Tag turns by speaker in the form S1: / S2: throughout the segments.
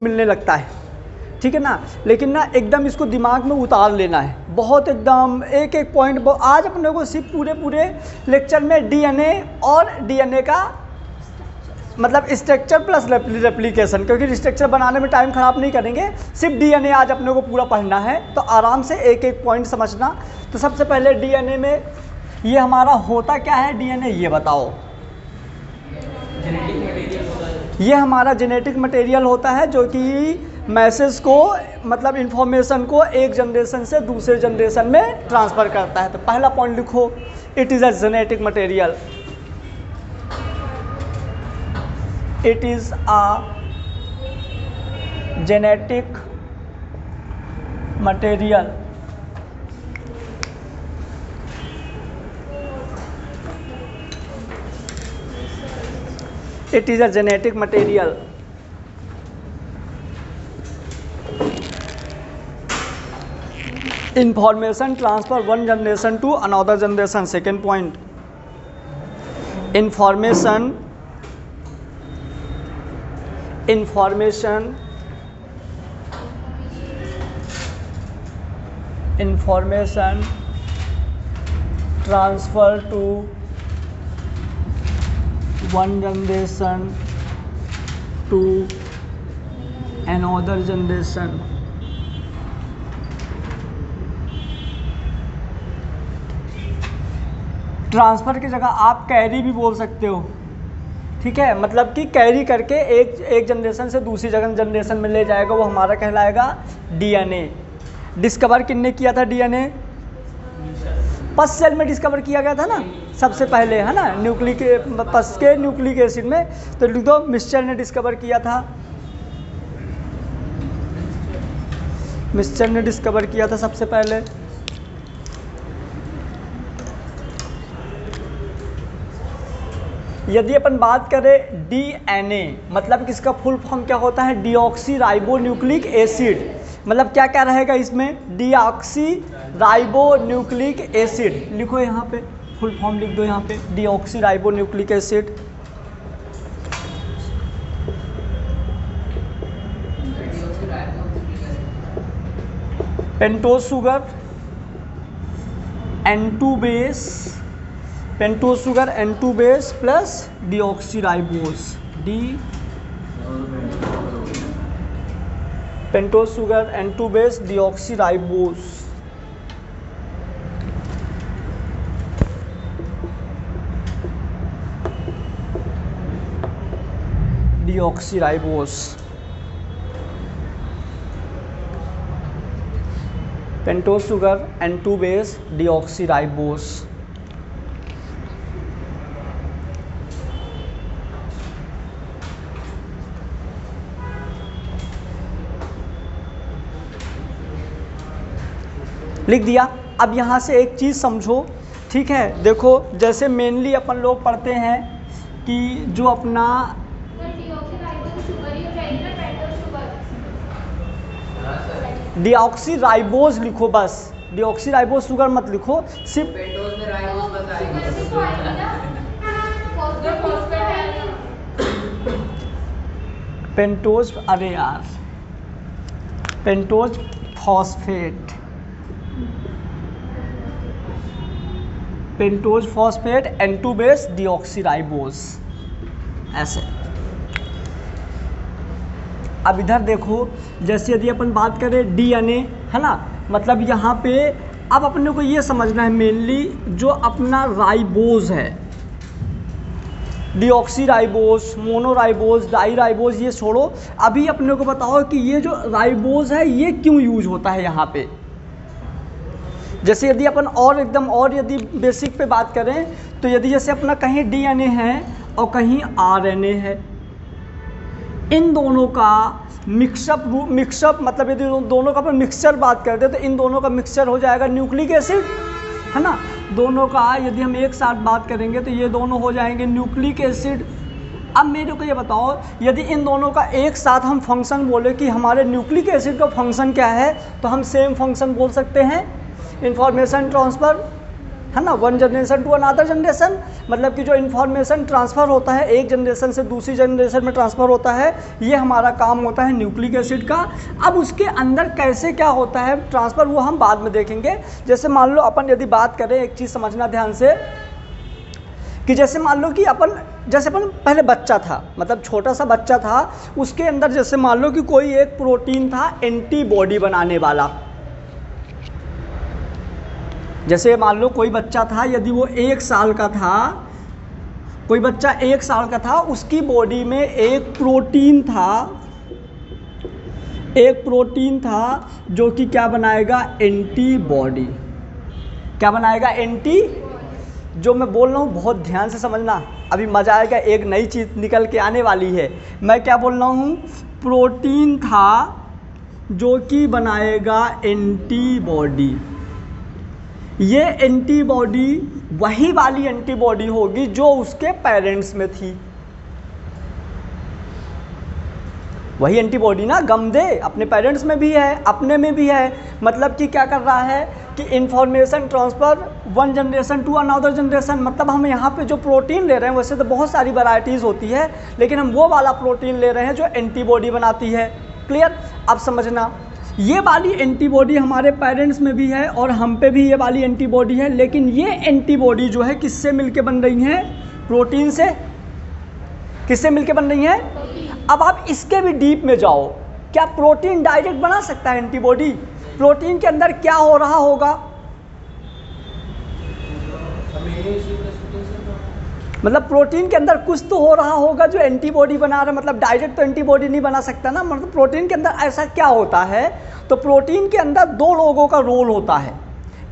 S1: मिलने लगता है, ठीक है ना। लेकिन ना एकदम इसको दिमाग में उतार लेना है, बहुत एकदम एक एक पॉइंट। आज अपने को सिर्फ पूरे लेक्चर में डीएनए और डीएनए का मतलब स्ट्रक्चर प्लस रेप्लिकेशन, क्योंकि स्ट्रक्चर बनाने में टाइम खराब नहीं करेंगे, सिर्फ डीएनए आज अपने को पूरा पढ़ना है, तो आराम से एक एक पॉइंट समझना। तो सबसे पहले डीएनए में ये हमारा होता क्या है, डीएनए ये बताओ। ये हमारा जेनेटिक मटेरियल होता है जो कि मैसेज को मतलब इंफॉर्मेशन को एक जनरेशन से दूसरे जनरेशन में ट्रांसफ़र करता है। तो पहला पॉइंट लिखो, it is a genetic material. It is a genetic material. It is a genetic material. Information transfer one generation to another generation. Second point. Information transfer to one generation to another generation. Transfer की जगह आप carry भी बोल सकते हो, ठीक है, मतलब कि कैरी करके एक जनरेशन से दूसरी जनरेशन में ले जाएगा, वो हमारा कहलाएगा डीएनए। डिस्कवर किसने किया था डीएनए? पस सेल में डिस्कवर किया गया था ना सबसे पहले, है ना, पस के न्यूक्लिक एसिड में। तो लिख दो मिस्चर ने डिस्कवर किया था, मिस्चर ने डिस्कवर किया था सबसे पहले। यदि अपन बात करें डीएनए, मतलब किसका फुल फॉर्म क्या होता है? Deoxy ribo nucleic acid. मतलब क्या क्या रहेगा इसमें? Deoxy ribo nucleic acid. लिखो यहाँ पे, फुल फॉर्म लिख दो यहाँ पे, deoxy ribo nucleic acid. Pentose sugar, N2 base, pentose sugar N2 base plus deoxyribose, pentose sugar N2 base deoxyribose. Deoxyribose, pentose sugar N2 base deoxyribose. लिख दिया। अब यहाँ से एक चीज़ समझो, ठीक है, देखो जैसे मेनली अपन लोग पढ़ते हैं कि जो अपना डीऑक्सीराइबोस लिखो, बस डीऑक्सीराइबोस शुगर मत लिखो, सिर्फ पेंटोज, अरे यार pentose phosphate, pentose phosphate N2 base deoxyribose, ऐसे। अब इधर देखो, जैसे यदि अपन बात करें डीएनए, है ना, मतलब यहाँ पे अब अपने को ये समझना है मेनली जो अपना राइबोज है, डीऑक्सीराइबोस, मोनोराइबोस, डाईराइबोस, ये छोड़ो। अभी अपने को बताओ कि ये जो राइबोज है ये क्यों यूज होता है यहाँ पे। जैसे यदि अपन और एकदम और यदि बेसिक पे बात करें तो यदि जैसे अपना कहीं डीएनए है और कहीं आरएनए है, इन दोनों का मिक्सअप मतलब यदि दोनों का अपन मिक्सचर बात करते हैं तो इन दोनों का मिक्सचर हो जाएगा न्यूक्लिक एसिड, है ना। दोनों का यदि हम एक साथ बात करेंगे तो ये दोनों हो जाएंगे न्यूक्लिक एसिड। अब मेरे को ये बताओ, यदि इन दोनों का एक साथ हम फंक्शन बोले कि हमारे न्यूक्लिक एसिड का फंक्शन क्या है, तो हम सेम फंक्शन बोल सकते हैं, इंफॉर्मेशन ट्रांसफ़र, है ना, one generation to another generation, मतलब कि जो इन्फॉर्मेशन ट्रांसफ़र होता है एक जनरेशन से दूसरी जनरेशन में ट्रांसफ़र होता है, ये हमारा काम होता है न्यूक्लिक एसिड का। अब उसके अंदर कैसे क्या होता है ट्रांसफ़र, वो हम बाद में देखेंगे। जैसे मान लो अपन यदि बात करें, एक चीज़ समझना ध्यान से, कि जैसे मान लो कि अपन पहले बच्चा था, मतलब छोटा सा बच्चा था, उसके अंदर जैसे मान लो कि कोई एक प्रोटीन था एंटीबॉडी बनाने वाला। जैसे मान लो कोई बच्चा था, यदि वो 1 साल का था, कोई बच्चा 1 साल का था, उसकी बॉडी में एक प्रोटीन था जो कि क्या बनाएगा, एंटीबॉडी। क्या बनाएगा, जो मैं बोल रहा हूँ बहुत ध्यान से समझना, अभी मज़ा आएगा, एक नई चीज़ निकल के आने वाली है। मैं क्या बोल रहा हूँ, प्रोटीन था जो कि बनाएगा एंटीबॉडी। ये एंटीबॉडी वही वाली एंटीबॉडी होगी जो उसके पेरेंट्स में थी। वही एंटीबॉडी ना, गम दे, अपने पेरेंट्स में भी है, अपने में भी है। मतलब कि क्या कर रहा है कि information transfer one generation to another generation. मतलब हम यहाँ पे जो प्रोटीन ले रहे हैं, वैसे तो बहुत सारी वैरायटीज़ होती है, लेकिन हम वो वाला प्रोटीन ले रहे हैं जो एंटीबॉडी बनाती है। क्लियर? अब समझना, ये वाली एंटीबॉडी हमारे पेरेंट्स में भी है और हम पे भी ये वाली एंटीबॉडी है, लेकिन ये एंटीबॉडी जो है किससे मिलके बन रही है, प्रोटीन से। किससे मिलके बन रही है? अब आप इसके भी डीप में जाओ, क्या प्रोटीन डायरेक्ट बना सकता है एंटीबॉडी? प्रोटीन के अंदर क्या हो रहा होगा, मतलब प्रोटीन के अंदर कुछ तो हो रहा होगा जो एंटीबॉडी बना रहा है। मतलब डायरेक्ट तो एंटीबॉडी नहीं बना सकता ना, मतलब प्रोटीन के अंदर ऐसा क्या होता है। तो प्रोटीन के अंदर 2 लोगों का रोल होता है।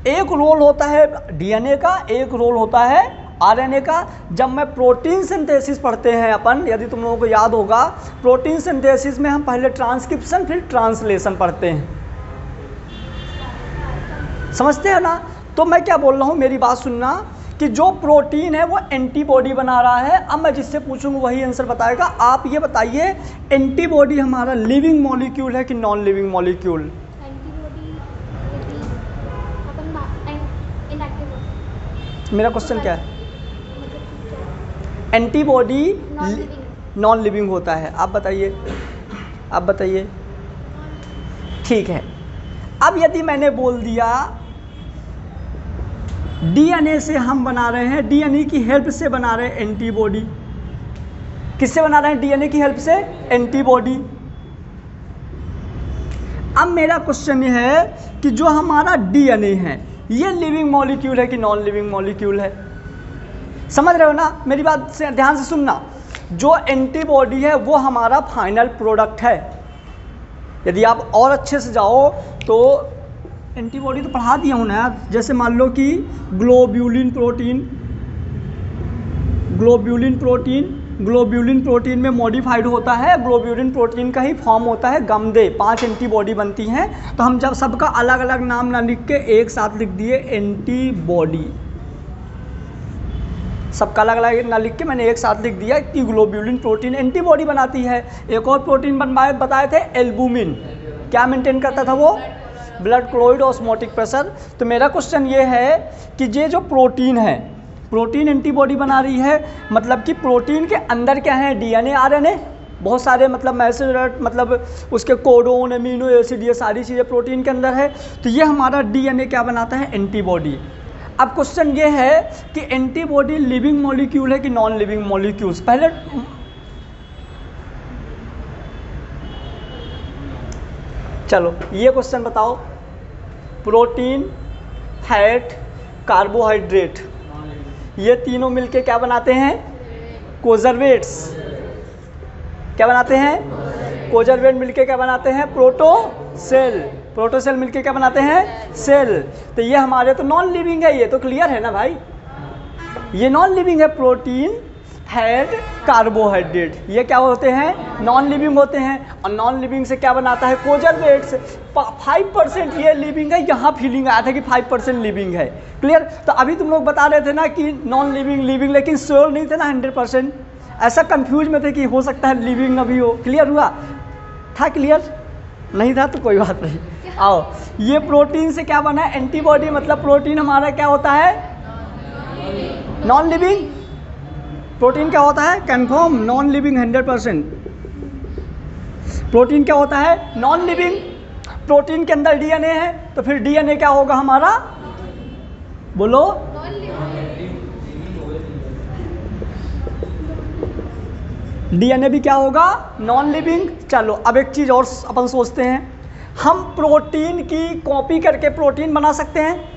S1: एक रोल होता है डीएनए का, एक रोल होता है आरएनए का। जब मैं प्रोटीन सिंथेसिस पढ़ते हैं अपन, यदि तुम लोगों को याद होगा, प्रोटीन सिंथेसिस में हम पहले ट्रांसक्रिप्शन फिर ट्रांसलेशन पढ़ते हैं, समझते हैं ना। तो मैं क्या बोल रहा हूँ, मेरी बात सुनना, कि जो प्रोटीन है वो एंटीबॉडी बना रहा है। अब मैं जिससे पूछूंगा वही आंसर बताएगा। आप ये बताइए, एंटीबॉडी हमारा लिविंग मॉलिक्यूल है कि नॉन लिविंग मॉलिक्यूल? मेरा क्वेश्चन क्या है? एंटीबॉडी नॉन लिविंग होता है। आप बताइए, ठीक है। अब यदि मैंने बोल दिया डीएनए से हम बना रहे हैं, डीएनए की हेल्प से बना रहे हैं एंटीबॉडी। किससे बना रहे हैं? डीएनए की हेल्प से एंटीबॉडी। अब मेरा क्वेश्चन यह है कि जो हमारा डीएनए है ये लिविंग मॉलिक्यूल है कि नॉन लिविंग मॉलिक्यूल है? समझ रहे हो ना, मेरी बात से ध्यान से सुनना। जो एंटीबॉडी है वो हमारा फाइनल प्रोडक्ट है। यदि आप और अच्छे से जाओ तो एंटीबॉडी तो पढ़ा दिया हूँ ना यार। जैसे मान लो कि ग्लोब्यूलिन प्रोटीन में मॉडिफाइड होता है, ग्लोब्यूलिन प्रोटीन का ही फॉर्म होता है गम दे, 5 एंटीबॉडी बनती हैं। तो हम जब सबका अलग अलग नाम ना लिख के एक साथ लिख दिए एंटीबॉडी, सबका अलग अलग ना लिख के मैंने एक साथ लिख दिया कि ग्लोब्यूलिन प्रोटीन एंटीबॉडी बनाती है। एक और प्रोटीन बताए थे एल्बुमिन, क्या मेंटेन करता था वो? Blood chloride osmotic pressure. तो मेरा क्वेश्चन ये है कि ये जो प्रोटीन है, प्रोटीन एंटीबॉडी बना रही है, मतलब कि प्रोटीन के अंदर क्या है? डीएनए, आरएनए, बहुत सारे मतलब मैसेज, मतलब उसके कोडोन, अमीनो एसिड, ये सारी चीज़ें प्रोटीन के अंदर है। तो ये हमारा डीएनए क्या बनाता है? एंटीबॉडी। अब क्वेश्चन ये है कि एंटीबॉडी लिविंग मॉलिक्यूल है कि नॉन लिविंग मॉलिक्यूल्स? पहले चलो ये क्वेश्चन बताओ, प्रोटीन, फैट, कार्बोहाइड्रेट, ये तीनों मिलके क्या बनाते हैं? कोजरवेट्स। क्या बनाते हैं? कोजरवेट मिलके क्या बनाते हैं? प्रोटोसेल मिलके क्या बनाते हैं? सेल। तो ये हमारे तो नॉन लिविंग है, ये तो क्लियर है ना भाई, ये नॉन लिविंग है। प्रोटीन, फैट, कार्बोहाइड्रेट, ये क्या होते हैं? नॉन लिविंग होते हैं। और नॉन लिविंग से क्या बनाता है? कोजरवेट्स। 5% ये लिविंग है, यहाँ फीलिंग आया था कि 5% लिविंग है। क्लियर? तो अभी तुम लोग बता रहे थे ना कि नॉन लिविंग, लेकिन श्योर नहीं थे ना 100%, ऐसा कंफ्यूज में थे कि हो सकता है लिविंग अभी हो। क्लियर हुआ था? क्लियर नहीं था तो कोई बात नहीं। आओ, ये प्रोटीन से क्या बना है? एंटीबॉडी। मतलब प्रोटीन हमारा क्या होता है? नॉन लिविंग प्रोटीन क्या होता है? Confirm non living 100%। प्रोटीन क्या होता है? Non living. प्रोटीन के अंदर डीएनए है तो फिर डीएनए क्या होगा हमारा? बोलो। डीएनए भी क्या होगा? Non living. चलो अब एक चीज और अपन सोचते हैं, हम प्रोटीन की कॉपी करके प्रोटीन बना सकते हैं?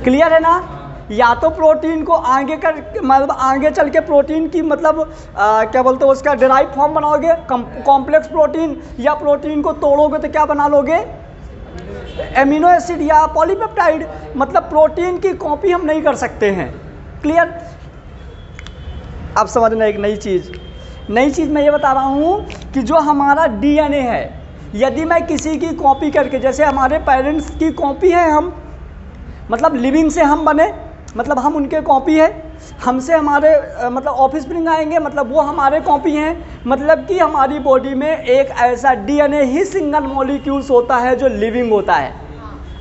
S1: क्लियर है ना? या तो प्रोटीन को आगे कर मतलब आगे चल के प्रोटीन की मतलब क्या बोलते हो उसका डिराइव फॉर्म बनाओगे कॉम्प्लेक्स प्रोटीन, या प्रोटीन को तोड़ोगे तो क्या बना लोगे? एमिनो एसिड या पॉलीपेप्टाइड। मतलब प्रोटीन की कॉपी हम नहीं कर सकते हैं। क्लियर? अब समझना एक नई चीज़ मैं ये बता रहा हूँ कि जो हमारा डीएनए है, यदि मैं किसी की कॉपी करके, जैसे हमारे पेरेंट्स की कॉपी है हम, मतलब लिविंग से हम बने, मतलब हम उनके कॉपी है, हमसे हमारे मतलब ऑफस्प्रिंग आएंगे, मतलब वो हमारे कॉपी हैं, मतलब कि हमारी बॉडी में एक ऐसा डीएनए ही सिंगल मॉलिक्यूल्स होता है जो लिविंग होता है।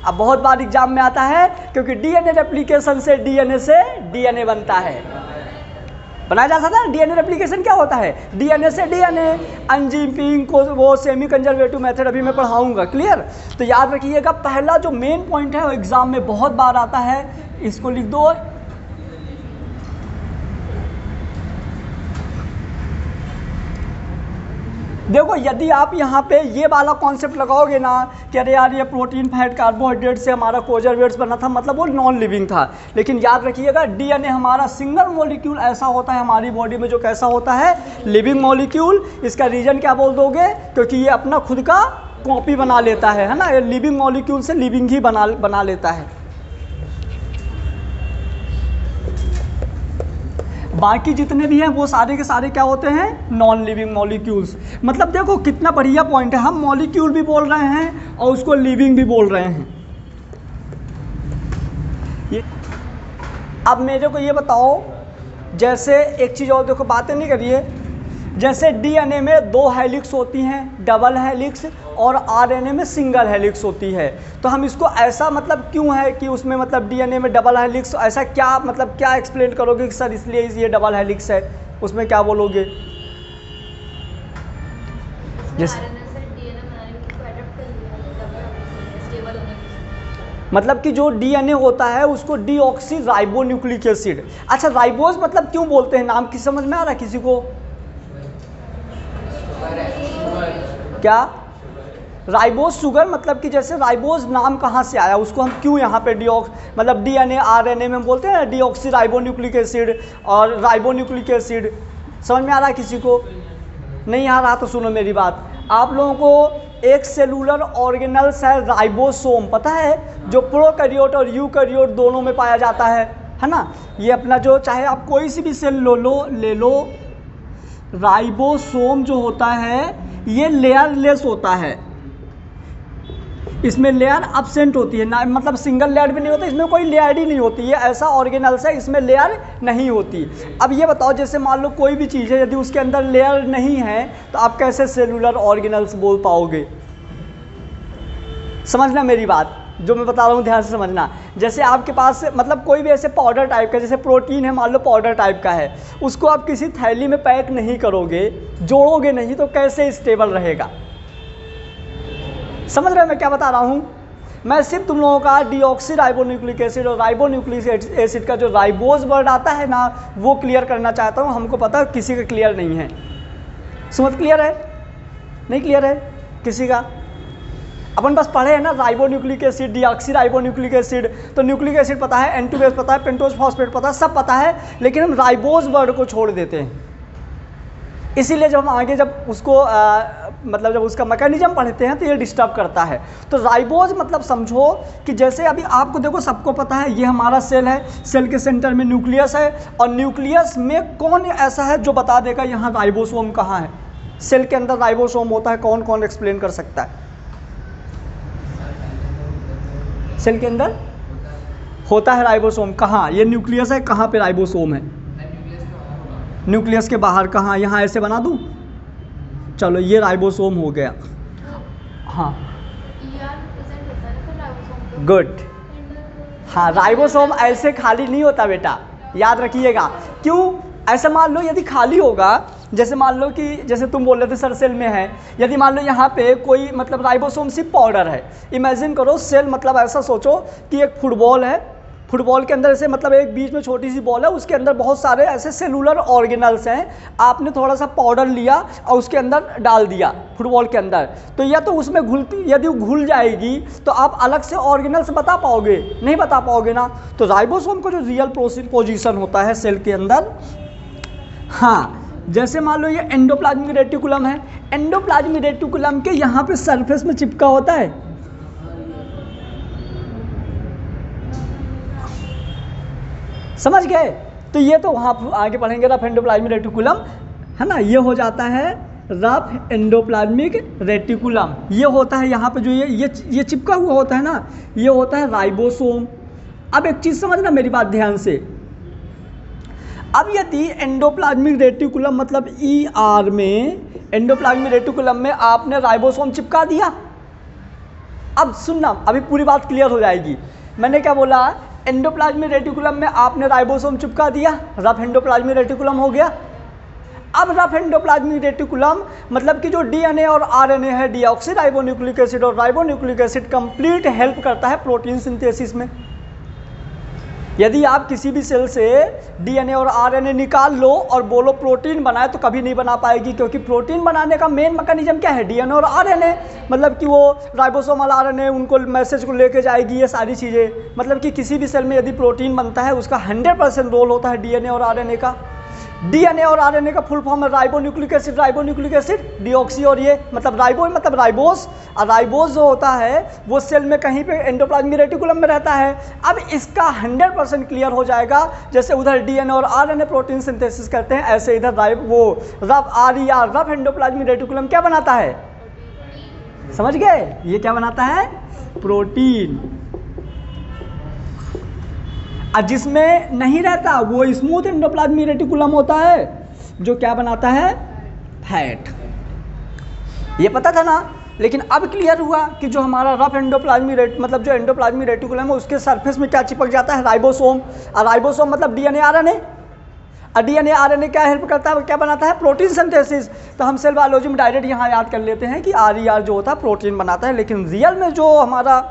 S1: अब बहुत बार एग्जाम में आता है क्योंकि डीएनए रेप्लिकेशन से डीएनए बनता है, बनाया जा सकता है। डीएनए रेप्लिकेशन क्या होता है? डीएनए से डीएनए। अनजिपिंग को वो सेमी कंजर्वेटिव मेथड अभी मैं पढ़ाऊंगा। क्लियर? तो याद रखिएगा, पहला जो मेन पॉइंट है वो एग्जाम में बहुत बार आता है, इसको लिख दो। देखो यदि आप यहाँ पे ये वाला कॉन्सेप्ट लगाओगे ना कि अरे यार ये प्रोटीन फैट कार्बोहाइड्रेट से हमारा कोजरवेट्स बना था, मतलब वो नॉन लिविंग था। लेकिन याद रखिएगा डीएनए हमारा सिंगल मॉलिक्यूल ऐसा होता है हमारी बॉडी में जो कैसा होता है? Living molecule. इसका रीजन क्या बोल दोगे? क्योंकि ये अपना खुद का कॉपी बना लेता है ना, ये लिविंग मॉलिक्यूल से लिविंग ही बना लेता है। बाकी जितने भी हैं वो सारे के सारे क्या होते हैं? Non living molecules. मतलब देखो कितना बढ़िया पॉइंट है, हम मॉलिक्यूल भी बोल रहे हैं और उसको लिविंग भी बोल रहे हैं। अब मेरे को ये बताओ, जैसे एक चीज़ और देखो, बातें नहीं करिए, जैसे डीएनए में 2 हेलिक्स होती हैं, डबल हेलिक्स, और आरएनए में सिंगल हेलिक्स होती है। तो हम इसको ऐसा मतलब क्यों है कि उसमें मतलब डीएनए में डबल हेलिक्स, ऐसा क्या मतलब क्या एक्सप्लेन करोगे कि सर इसलिए ये डबल हेलिक्स है, उसमें क्या बोलोगे? जैसे मतलब कि जो डीएनए होता है उसको डीऑक्सी राइबोन्यूक्लिक एसिड। अच्छा राइबोज मतलब क्यों बोलते हैं, नाम की समझ में आ रहा है किसी को? क्या? राइबोज शुगर, मतलब कि जैसे राइबोज नाम कहाँ से आया, उसको हम क्यों यहाँ पे मतलब डीएनए आरएनए में हम बोलते हैं डीऑक्सी राइबोन्यूक्लिक एसिड और राइबोन्यूक्लिक एसिड। समझ में आ रहा है किसी को? नहीं आ रहा तो सुनो मेरी बात। आप लोगों को एक सेलुलर ऑर्गेनल्स है राइबोसोम, पता है? जो प्रोकैरियोट और यूकैरियोट दोनों में पाया जाता है ना? ये अपना जो चाहे आप कोई सी भी सेल ले लो, राइबोसोम जो होता है ये लेयरलेस होता है, इसमें लेयर अब्सेंट होती है ना, मतलब सिंगल लेयर भी नहीं होता, इसमें कोई लेयर ही नहीं होती है। ऐसा ऑर्गेनल्स है इसमें लेयर नहीं होती। अब ये बताओ, जैसे मान लो कोई भी चीज़ है, यदि उसके अंदर लेयर नहीं है तो आप कैसे सेलुलर ऑर्गेनल्स बोल पाओगे? समझना मेरी बात, जो मैं बता रहा हूँ ध्यान से समझना। जैसे आपके पास मतलब कोई भी ऐसे पाउडर टाइप का, जैसे प्रोटीन है मान लो पाउडर टाइप का है, उसको आप किसी थैली में पैक नहीं करोगे, जोड़ोगे नहीं, तो कैसे स्टेबल रहेगा? समझ रहे हो मैं क्या बता रहा हूँ? मैं सिर्फ तुम लोगों का डीऑक्सी राइबोन्यूक्लिक एसिड और राइबोन्यूक्लिक एसिड का जो राइबोज वर्ड आता है ना, वो क्लियर करना चाहता हूँ। हमको पता है किसी का क्लियर नहीं है। समझ क्लियर है? नहीं क्लियर है किसी का? अपन बस पढ़े हैं ना ribonucleic acid, deoxy ribonucleic acid, तो न्यूक्लिक एसिड पता है, N2 बेस पता है, पेंटोज फॉस्फेट पता है, सब पता है, लेकिन हम राइबोज वर्ड को छोड़ देते हैं। इसीलिए जब हम आगे जब उसको मतलब जब उसका मैकेनिज्म पढ़ते हैं तो ये डिस्टर्ब करता है। तो राइबोज मतलब समझो कि जैसे अभी आपको देखो सबको पता है ये हमारा सेल है, सेल के सेंटर में न्यूक्लियस है, और न्यूक्लियस में कौन ऐसा है जो बता देगा यहाँ राइबोसोम कहाँ है? सेल के अंदर राइबोसोम होता है, कौन कौन एक्सप्लेन कर सकता है? सेल के अंदर होता है राइबोसोम, कहाँ? ये न्यूक्लियस है, कहाँ पे राइबोसोम है? न्यूक्लियस के बाहर कहाँ? यहाँ ऐसे बना दूँ? चलो ये राइबोसोम हो गया। हाँ गुड, हाँ, राइबोसोम ऐसे खाली नहीं होता बेटा, याद रखिएगा। क्यों? ऐसे मान लो यदि खाली होगा, जैसे मान लो कि जैसे तुम बोल रहे थे सर सेल में है, यदि मान लो यहाँ पे कोई मतलब राइबोसोम सिर्फ पाउडर है, इमेजिन करो सेल मतलब ऐसा सोचो कि एक फुटबॉल है, फुटबॉल के अंदर ऐसे मतलब एक बीच में छोटी सी बॉल है, उसके अंदर बहुत सारे ऐसे सेलुलर ऑर्गेनल्स हैं, आपने थोड़ा सा पाउडर लिया और उसके अंदर डाल दिया फुटबॉल के अंदर, तो या तो उसमें यदि वो घुल जाएगी तो आप अलग से ऑर्गेनल्स बता पाओगे? नहीं बता पाओगे ना। तो राइबोसोम का जो रियल पोजीशन होता है सेल के अंदर, हाँ, जैसे मान लो ये एंडोप्लाज्मिक रेटिकुलम है, एंडोप्लाज्मिक रेटिकुलम के यहाँ पे सरफेस में चिपका होता है, समझ गए? तो ये तो वहाँ आगे पढ़ेंगे रफ एंडोप्लाज्मिक रेटिकुलम, है ना, ये हो जाता है रफ एंडोप्लाज्मिक रेटिकुलम। ये होता है यहाँ पे जो ये चिपका हुआ होता है ना, ये होता है राइबोसोम। अब एक चीज़ समझना मेरी बात ध्यान से, अब यदि एंडोप्लाज्मिक रेटिकुलम मतलब ER में, एंडोप्लाज्मिक रेटिकुलम में आपने राइबोसोम चिपका दिया, अब सुनना, अभी पूरी बात क्लियर हो जाएगी। मैंने क्या बोला? एंडोप्लाज्मिक रेटिकुलम में आपने राइबोसोम चिपका दिया, रफ एंडोप्लाज्मिक रेटिकुलम हो गया। अब रफ एंडोप्लाज्मिक रेटिकुलम मतलब कि जो DNA और RNA है, डीऑक्सी राइबोन्यूक्लिक एसिड और राइबोन्यूक्लिक एसिड, कंप्लीट हेल्प करता है प्रोटीन सिंथेसिस में। यदि आप किसी भी सेल से DNA और RNA निकाल लो और बोलो प्रोटीन बनाए, तो कभी नहीं बना पाएगी, क्योंकि प्रोटीन बनाने का मेन मैकेनिज्म क्या है? DNA और RNA, मतलब कि वो राइबोसोमल RNA उनको मैसेज को लेके जाएगी, ये सारी चीज़ें। मतलब कि किसी भी सेल में यदि प्रोटीन बनता है, उसका 100% रोल होता है DNA और RNA का। DNA और RNA का फुल फॉर्म है राइबोन्यूक्लिक एसिड डीऑक्सी, और ये मतलब राइबो मतलब राइबोस, और राइबोस जो होता है वो सेल में कहीं पे एंडोप्लाज्मिक रेटिकुलम में रहता है। अब इसका 100% क्लियर हो जाएगा, जैसे उधर DNA और RNA प्रोटीन सिंथेसिस करते हैं, ऐसे इधर रफ एंडोप्लाज्मिक रेटिकुलम क्या बनाता है? समझ गए? ये क्या बनाता है? प्रोटीन। और जिसमें नहीं रहता वो स्मूथ एंडोप्लाज्मिक रेटिकुलम होता है, जो क्या बनाता है? फैट। ये पता था ना? लेकिन अब क्लियर हुआ कि जो हमारा रफ एंडोप्लाज्मिक मतलब जो एंडोप्लाज्मिक रेटिकुलम है, उसके सरफेस में क्या चिपक जाता है? राइबोसोम। और राइबोसोम मतलब DNA RNA, और DNA RNA क्या हेल्प करता है? क्या बनाता है? Protein synthesis. तो हम सेल बायोलॉजी में डायरेक्ट यहाँ याद कर लेते हैं कि RER जो होता है प्रोटीन बनाता है, लेकिन रियल में जो हमारा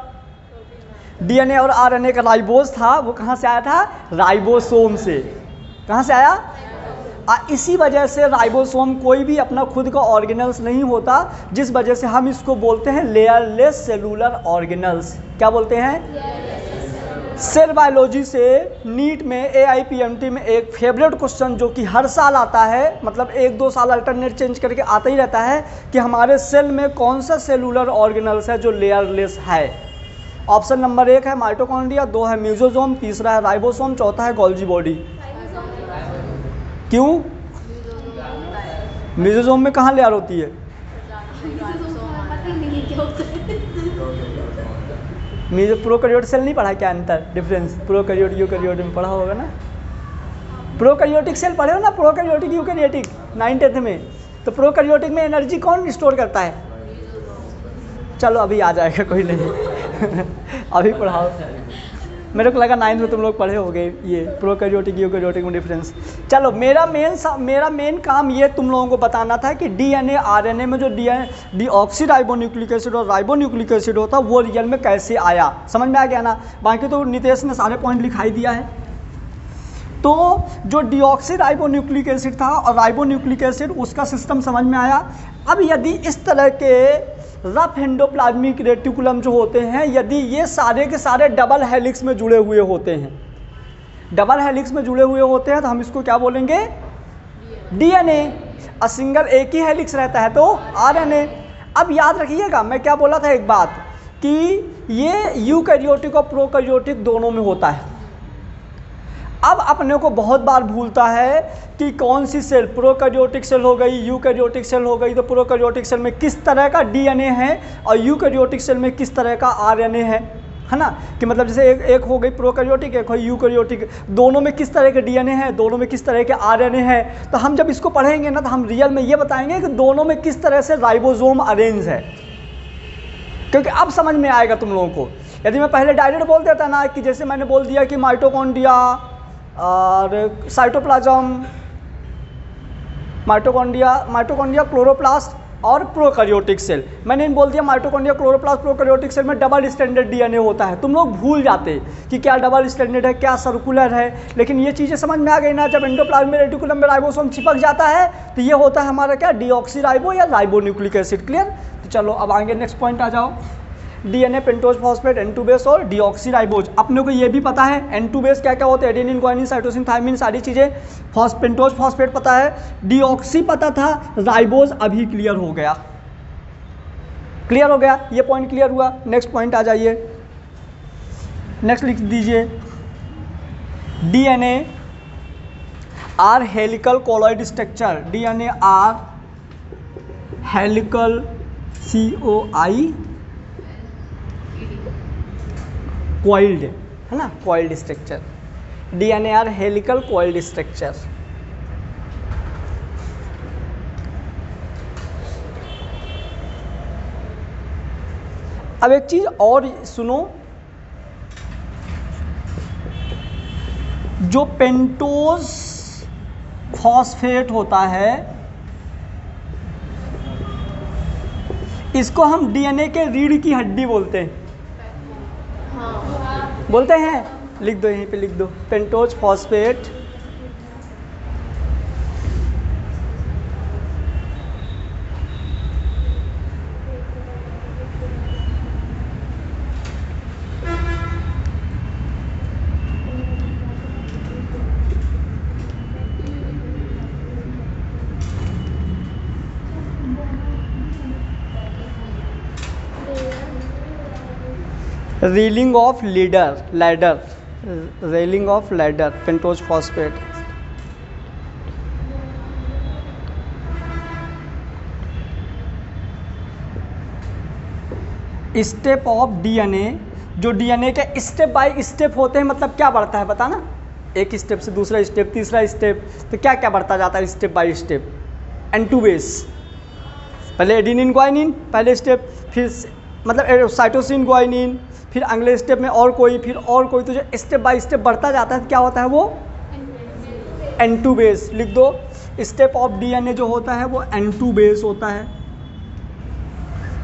S1: DNA और RNA का राइबोस था, वो कहाँ से आया था? राइबोसोम से। कहाँ से आया? इसी वजह से राइबोसोम कोई भी अपना खुद का ऑर्गेनल्स नहीं होता, जिस वजह से हम इसको बोलते हैं लेयरलेस सेलुलर ऑर्गेनल्स। क्या बोलते हैं? सेल बायोलॉजी से नीट में AIPMT में एक फेवरेट क्वेश्चन जो कि हर साल आता है, मतलब 1-2 साल अल्टरनेट चेंज करके आता ही रहता है, कि हमारे सेल में कौन सा सेलुलर ऑर्गेनल्स है जो लेयरलेस है। ऑप्शन नंबर 1 है माइटोकॉन्ड्रिया, 2 है म्यूजोसोम, तीसरा है राइबोसोम, चौथा है गोल्जी बॉडी। क्यों? म्यूजोसोम में कहाँ लेयर होती है? प्रोकैरियोटिक सेल नहीं पढ़ा क्या? अंतर डिफरेंस प्रोकैरियोटिक यूकैरियोटिक में पढ़ा होगा ना? प्रोकैरियोटिक सेल पढ़े हो ना? प्रोकैरियोटिक यूकैरियोटिक 9th में। तो प्रोकैरियोटिक में एनर्जी कौन स्टोर करता है? चलो अभी आ जाएगा, कोई नहीं अभी पढ़ाओ। मेरे को लगा 9th में तुम लोग पढ़े होगे ये प्रोकैरियोटिक यूकैरियोटिक में डिफरेंस। चलो मेरा मेन काम ये तुम लोगों को बताना था कि DNA RNA में जो डीऑक्सी राइबोन्यूक्लिक एसिड और राइबोन्यूक्लिक एसिड होता है वो रियल में कैसे आया। समझ में आ गया ना? बाकी तो नितेश ने सारे पॉइंट लिखाई दिया है। तो जो डीऑक्सी राइबोन्यूक्लिक एसिड था और राइबोन्यूक्लिक एसिड, उसका सिस्टम समझ में आया। अब यदि इस तरह के रफ एंडोप्लाज्मिक रेटिकुलम जो होते हैं, यदि ये सारे के सारे डबल हेलिक्स में जुड़े हुए होते हैं, डबल हेलिक्स में जुड़े हुए होते हैं, तो हम इसको क्या बोलेंगे? DNA। और सिंगल एक ही हेलिक्स रहता है तो RNA। अब याद रखिएगा मैं क्या बोला था एक बात, कि ये यूकैरियोटिक और प्रोकैरियोटिक दोनों में होता है। अब अपने को बहुत बार भूलता है कि कौन सी सेल, प्रोकैरियोटिक सेल हो गई, यूकैरियोटिक सेल हो गई, तो प्रोकैरियोटिक सेल में किस तरह का DNA है और यूकैरियोटिक सेल में किस तरह का RNA है ना? कि मतलब जैसे एक हो गई प्रोकैरियोटिक, एक हो यूकैरियोटिक, दोनों में किस तरह के DNA है, दोनों में किस तरह के RNA है। तो हम जब इसको पढ़ेंगे ना, तो हम रियल में ये बताएंगे कि दोनों में किस तरह से राइबोसोम अरेंज है, क्योंकि अब समझ में आएगा तुम लोगों को यदि मैं पहले डायरेक्ट बोल देता ना कि जैसे मैंने बोल दिया कि माइटोकॉन्ड्रिया और साइटोप्लाज्म, माइटोकॉन्ड्रिया क्लोरोप्लास्ट और प्रोकैरियोटिक सेल, मैंने बोल दिया माइटोकॉन्ड्रिया क्लोरोप्लास्ट प्रोकैरियोटिक सेल में डबल स्टैंडर्ड डीएनए होता है। तुम लोग भूल जाते कि क्या डबल स्टैंडर्ड है, क्या सर्कुलर है, लेकिन ये चीज़ें समझ में आ गई ना। जब एंडोप्लाज्मिक रेटिकुलम में राइबोसोम चिपक जाता है तो ये होता है हमारा क्या, डीऑक्सीराइबो या राइबोन्यूक्लिक एसिड। क्लियर? तो चलो अब आगे नेक्स्ट पॉइंट आ जाओ। DNA, pentose phosphate, N2 base और डीऑक्सीराइबोज। अपने को ये भी पता है N2 बेस क्या क्या होते हैं, एडेनिन, ग्वानिन, साइटोसिन, थायमिन, सारी चीज़ें। पेंटोज फॉस्फेट पता है, डीऑक्सी पता था, राइबोज अभी क्लियर हो गया। क्लियर हो गया, ये पॉइंट क्लियर हुआ। नेक्स्ट पॉइंट आ जाइए, नेक्स्ट लिख दीजिए। DNA are helical colloid structure, DNA are helical COI coiled, है ना, coiled structure. DNA are helical coiled structure. अब एक चीज और सुनो, जो पेंटोज फॉस्फेट होता है इसको हम डीएनए के रीढ़ की हड्डी बोलते हैं। बोलते हैं, लिख दो यहीं पे, लिख दो pentose phosphate railing of ladder, railing of ladder, pentose phosphate. Step of DNA, जो डीएनए के स्टेप बाय स्टेप होते हैं, मतलब क्या बढ़ता है बताना, एक स्टेप से दूसरा स्टेप, तीसरा स्टेप, तो क्या क्या बढ़ता जाता है step by step. N2 base, पहले एडिनिन ग्वाइनिन पहले स्टेप, फिर मतलब साइटोसिन ग्वाइनिन, फिर अगले स्टेप में और कोई, फिर और कोई, तो जो स्टेप बाय स्टेप बढ़ता जाता है तो क्या होता है वो N2 बेस। लिख दो, स्टेप ऑफ डीएनए जो होता है वो N2 बेस होता है।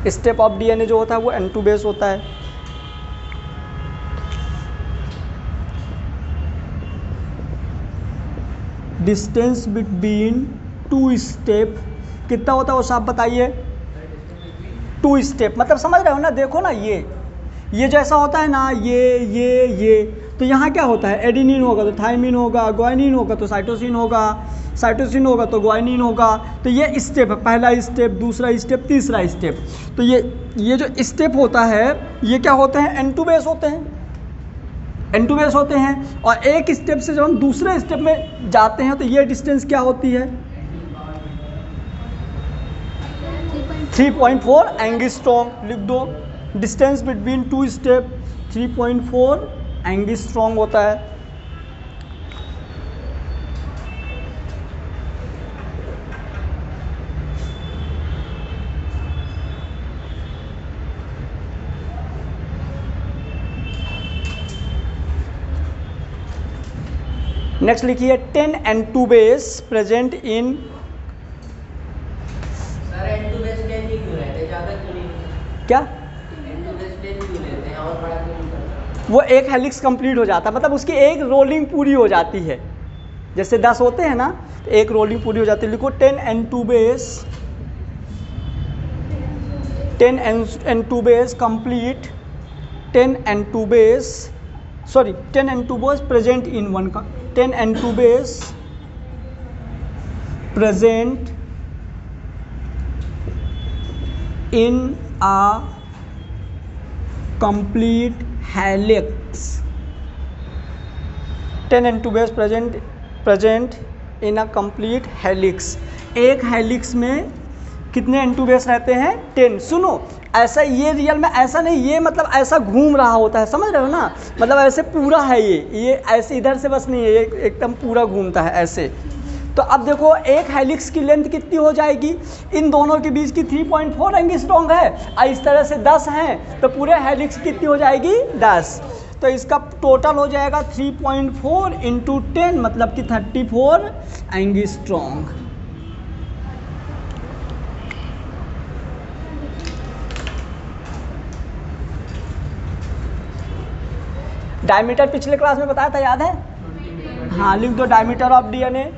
S1: स्टेप ऑफ डीएनए जो होता है वो N2 बेस होता है। डिस्टेंस बिटवीन 2 स्टेप कितना होता है वो साहब बताइए। 2 स्टेप मतलब समझ रहे हो ना, देखो ना, ये जैसा होता है ना, ये तो यहाँ क्या होता है, एडिनिन होगा तो थायमिन होगा, ग्वाइनिन होगा तो साइटोसिन होगा, साइटोसिन होगा तो ग्वाइनिन होगा। तो ये स्टेप है, पहला स्टेप, दूसरा स्टेप, तीसरा स्टेप। तो ये जो स्टेप होता है ये क्या होते हैं, N2 बेस होते हैं, N2 बेस होते हैं। और एक स्टेप से जब हम दूसरे स्टेप में जाते हैं तो ये डिस्टेंस क्या होती है, 3.4 एंगस्ट्रॉम। लिख दो, डिस्टेंस बिटवीन 2 स्टेप 3.4 एंगस्ट्रॉम होता है। नेक्स्ट लिखिए 10 N2 base present in,
S2: sir N2 base 10 ही क्यों रहते हैं, ज़्यादा क्यों नहीं?
S1: क्या
S2: N2 बेस 10 क्यों लेते हैं और बड़ा क्यों नहीं करते?
S1: वो एक हेलिक्स कंप्लीट हो जाता है, मतलब उसकी एक रोलिंग पूरी हो जाती है। जैसे 10 होते हैं ना, तो एक रोलिंग पूरी हो जाती है। लिखो 10 N2 base, 10 N2 base complete, 10 N2 base, sorry 10 N2 base present in one का, 10 N2 base present in a complete helix, 10 N2 base present in a complete helix. एक हेलिक्स में कितने N2 बेस रहते हैं, 10। सुनो, ऐसा ये रियल में ऐसा नहीं, ये मतलब ऐसा घूम रहा होता है, समझ रहे हो ना, मतलब ऐसे पूरा है ये ऐसे इधर से बस नहीं है, ये एकदम पूरा घूमता है ऐसे। तो अब देखो एक हेलिक्स की लेंथ कितनी हो जाएगी, इन दोनों के बीच की 3.4 एंगस्ट्रॉम है और इस तरह से 10 हैं, तो पूरे हेलिक्स कितनी हो जाएगी 10। तो इसका टोटल हो जाएगा 3.4 इंटू 10 मतलब कि 34 एंगस्ट्रॉम। डायमीटर पिछले क्लास में बताया था, याद है? हाँ, लिख दो डायमीटर ऑफ डीएनए।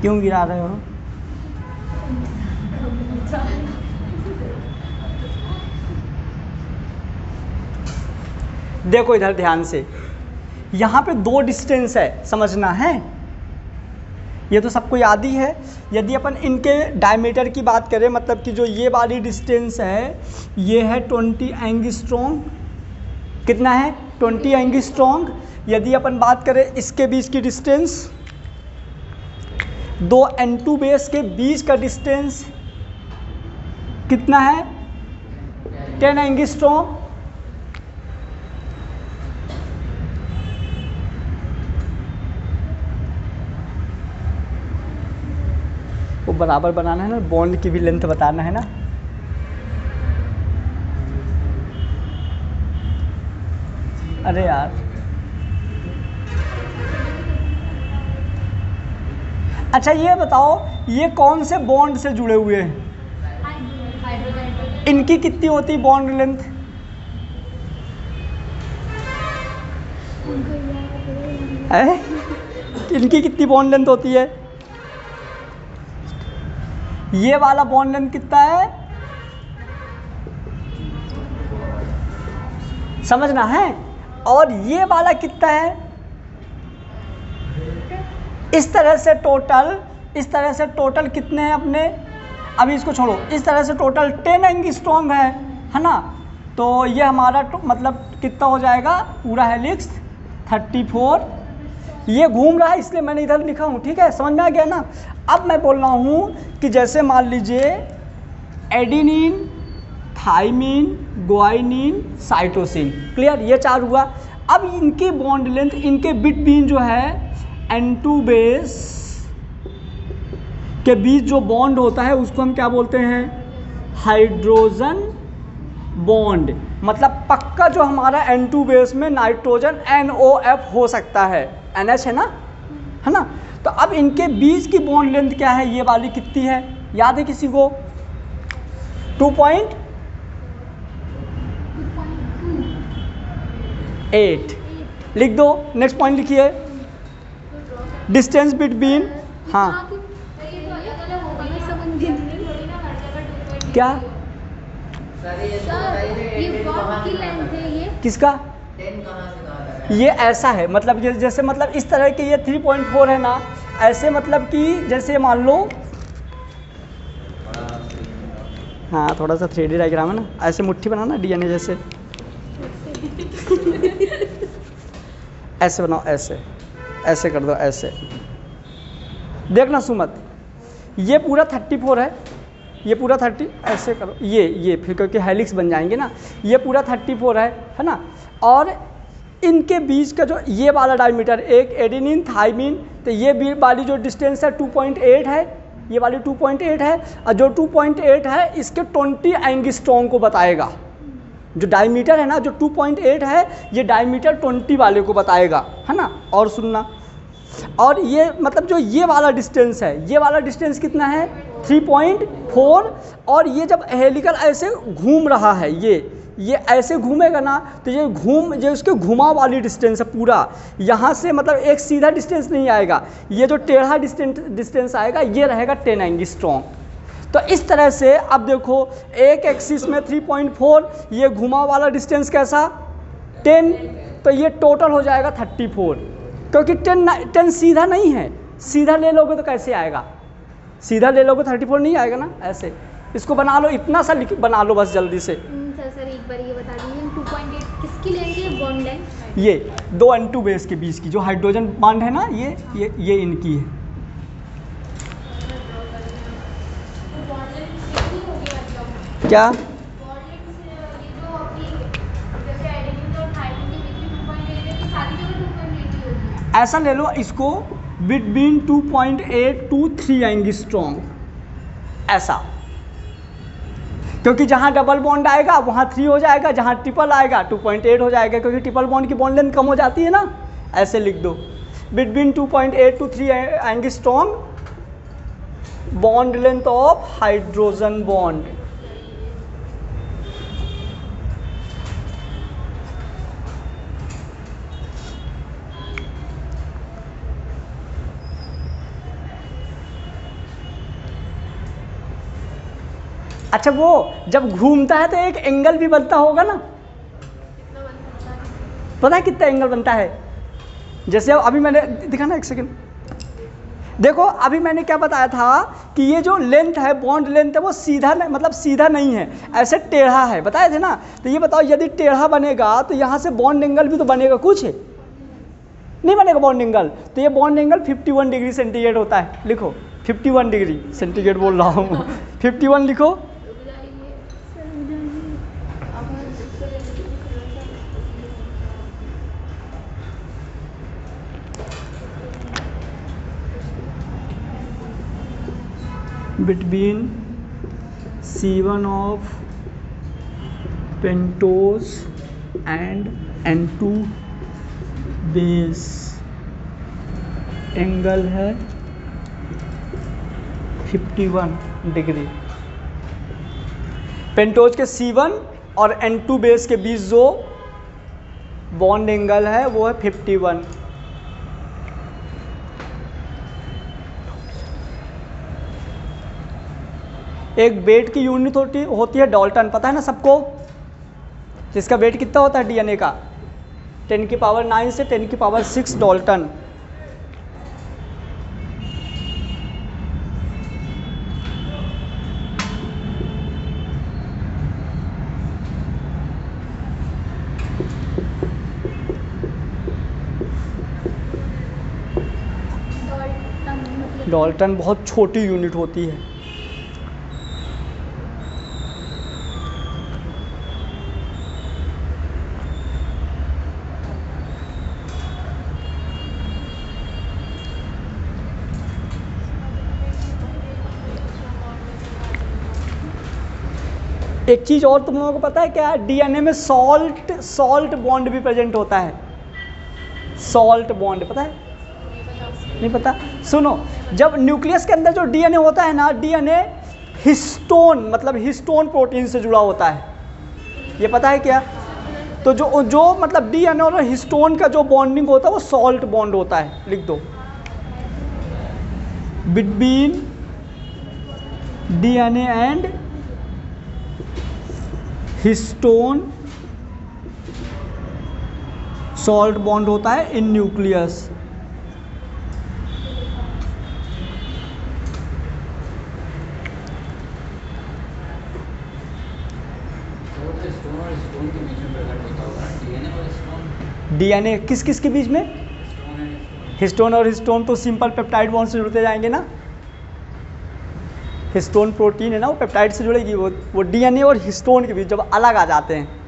S1: क्यों गिरा रहे हो? देखो इधर ध्यान से, यहाँ पे दो डिस्टेंस है, समझना है, ये तो सबको याद ही है। यदि अपन इनके डायमीटर की बात करें, मतलब कि जो ये वाली डिस्टेंस है ये है 20 एंगस्ट्रॉम। कितना है? 20 एंगस्ट्रॉम। यदि अपन बात करें इसके बीच की डिस्टेंस, दो N2 बेस के बीच का डिस्टेंस कितना है? 10 एंगस्ट्रॉम। वो बराबर बनाना है ना, बॉन्ड की भी लेंथ बताना है ना। अरे यार, अच्छा ये बताओ, ये कौन से बॉन्ड से जुड़े हुए हैं? इनकी कितनी होती बॉन्ड लेंथ? है? इनकी कितनी बॉन्ड लेंथ होती है? ये वाला बॉन्ड लेंथ कितना है? समझना है। और ये वाला कितना है? इस तरह से टोटल कितने हैं अपने? अभी इसको छोड़ो, इस तरह से टोटल 10 एंगस्ट्रॉम है ना। तो ये हमारा मतलब कितना हो जाएगा पूरा हेलिक्स? 34। ये घूम रहा है इसलिए मैंने इधर लिखा हूँ, ठीक है, समझ में आ गया ना। अब मैं बोल रहा हूँ कि जैसे मान लीजिए adenine, thymine, guanine, cytosine, clear, ये 4 हुआ। अब इनकी बॉन्ड लेंथ, इनके बिटवीन जो है N2 बेस के बीच जो बॉन्ड होता है उसको हम क्या बोलते हैं? Hydrogen bond. मतलब पक्का जो हमारा N2 बेस में नाइट्रोजन NOF हो सकता है, NH है ना। तो अब इनके बीच की बॉन्ड लेंथ क्या है? ये वाली कितनी है, याद है किसी को? 2.8। लिख दो, नेक्स्ट पॉइंट लिखिए, डिस्टेंस बिटवीन। हाँ क्या? किसका? ये ऐसा है, मतलब जैसे मतलब इस तरह के ये 3.4 है ना, ऐसे मतलब कि जैसे मान लो, हाँ थोड़ा सा 3D डायग्राम है ना, ऐसे मुट्ठी बनाना डीएनए जैसे ऐसे बनाओ, ऐसे कर दो, ऐसे देखना सुमत, ये पूरा 34 है, ये पूरा 30, ऐसे करो, ये फिर क्योंकि हेलिक्स बन जाएंगे ना, ये पूरा 34 है ना। और इनके बीच का जो ये वाला डायमीटर, एक एडेनिन थाइमिन, तो ये वाली जो डिस्टेंस है 2.8 है, ये वाली 2.8 है, और जो 2.8 है इसके 20 एंगस्ट्रॉम को बताएगा। जो डायमीटर है ना, जो 2.8 है, ये डायमीटर 20 वाले को बताएगा, है ना। और सुनना, और ये मतलब जो ये वाला डिस्टेंस है, ये वाला डिस्टेंस कितना है? 3.4। और ये जब हेलिकल ऐसे घूम रहा है, ये ऐसे घूमेगा ना तो ये उसके घुमाव वाली डिस्टेंस है पूरा, यहाँ से मतलब एक सीधा डिस्टेंस नहीं आएगा, ये जो टेढ़ा डिस्टेंस आएगा ये रहेगा 10 एंगस्ट्रॉम। तो इस तरह से अब देखो एक एक्सिस में 3.4, ये घुमाव वाला डिस्टेंस कैसा 10, तो ये टोटल हो जाएगा 34, क्योंकि 10 सीधा नहीं है, सीधा ले लोगे तो कैसे आएगा, सीधा ले लोगे 34 नहीं आएगा ना। ऐसे इसको बना लो, इतना सा बना लो बस जल्दी से।
S3: सर एक बार ये बता दीजिए 2.8 किसकी लेंथ है बॉन्ड लेंथ?
S1: ये 2 N2 बेस के बीच की जो हाइड्रोजन बॉन्ड है ना, ये इनकी है। क्या ऐसा ले लो इसको, बिटवीन 2.8 to 3 एंगस्ट्रॉम, ऐसा, क्योंकि जहाँ डबल बॉन्ड आएगा वहाँ 3 हो जाएगा, जहाँ ट्रिपल आएगा 2.8 हो जाएगा, क्योंकि ट्रिपल बॉन्ड की बॉन्ड लेंथ कम हो जाती है ना। ऐसे लिख दो, between 2.8 to 3 angstrom bond length of hydrogen bond. अच्छा, वो जब घूमता है तो एक एंगल भी बनता होगा ना, पता है कितना एंगल बनता है? जैसे अभी मैंने दिखा ना, एक सेकंड देखो, अभी मैंने क्या बताया था कि ये जो लेंथ है, बॉन्ड लेंथ है, वो सीधा मतलब सीधा नहीं है, ऐसे टेढ़ा है, बताए थे ना। तो ये बताओ यदि टेढ़ा बनेगा तो यहाँ से बॉन्ड एंगल भी तो बनेगा, कुछ नहीं बनेगा बॉन्ड एंगल, तो ये बॉन्ड एंगल 51 डिग्री सेंटीग्रेड होता है। लिखो 51 डिग्री सेंटीग्रेड बोल रहा हूँ 51 लिखो। between C1 of pentose and N2 base angle है 51 डिग्री। पेंटोज के C1 और N2 बेस के बीच जो बॉन्ड एंगल है वो है 51। एक वेट की यूनिट होती है डाल्टन, पता है ना सबको, जिसका वेट कितना होता है डीएनए का 10⁹ से 10⁶ डाल्टन। डाल्टन बहुत छोटी यूनिट होती है। एक चीज़ और तुम लोगों को पता है क्या, डीएनए में सॉल्ट बॉन्ड भी प्रेजेंट होता है। सॉल्ट बॉन्ड पता है? नहीं पता? सुनो, जब न्यूक्लियस के अंदर जो डीएनए होता है ना, डीएनए हिस्टोन मतलब हिस्टोन प्रोटीन से जुड़ा होता है, ये पता है क्या? तो जो मतलब डीएनए और हिस्टोन का जो बॉन्डिंग होता है वो सॉल्ट बॉन्ड होता है। लिख दो, between DNA and histone salt bond होता है इन न्यूक्लियस। डीएनए किस किस के बीच में? हिस्टोन और हिस्टोन तो सिंपल पेप्टाइड बॉन्ड से जुड़ते जाएंगे ना। हिस्टोन प्रोटीन है ना, वो पेप्टाइड से जुड़ेगी, वो डीएनए और हिस्टोन के बीच जब अलग आ जाते हैं।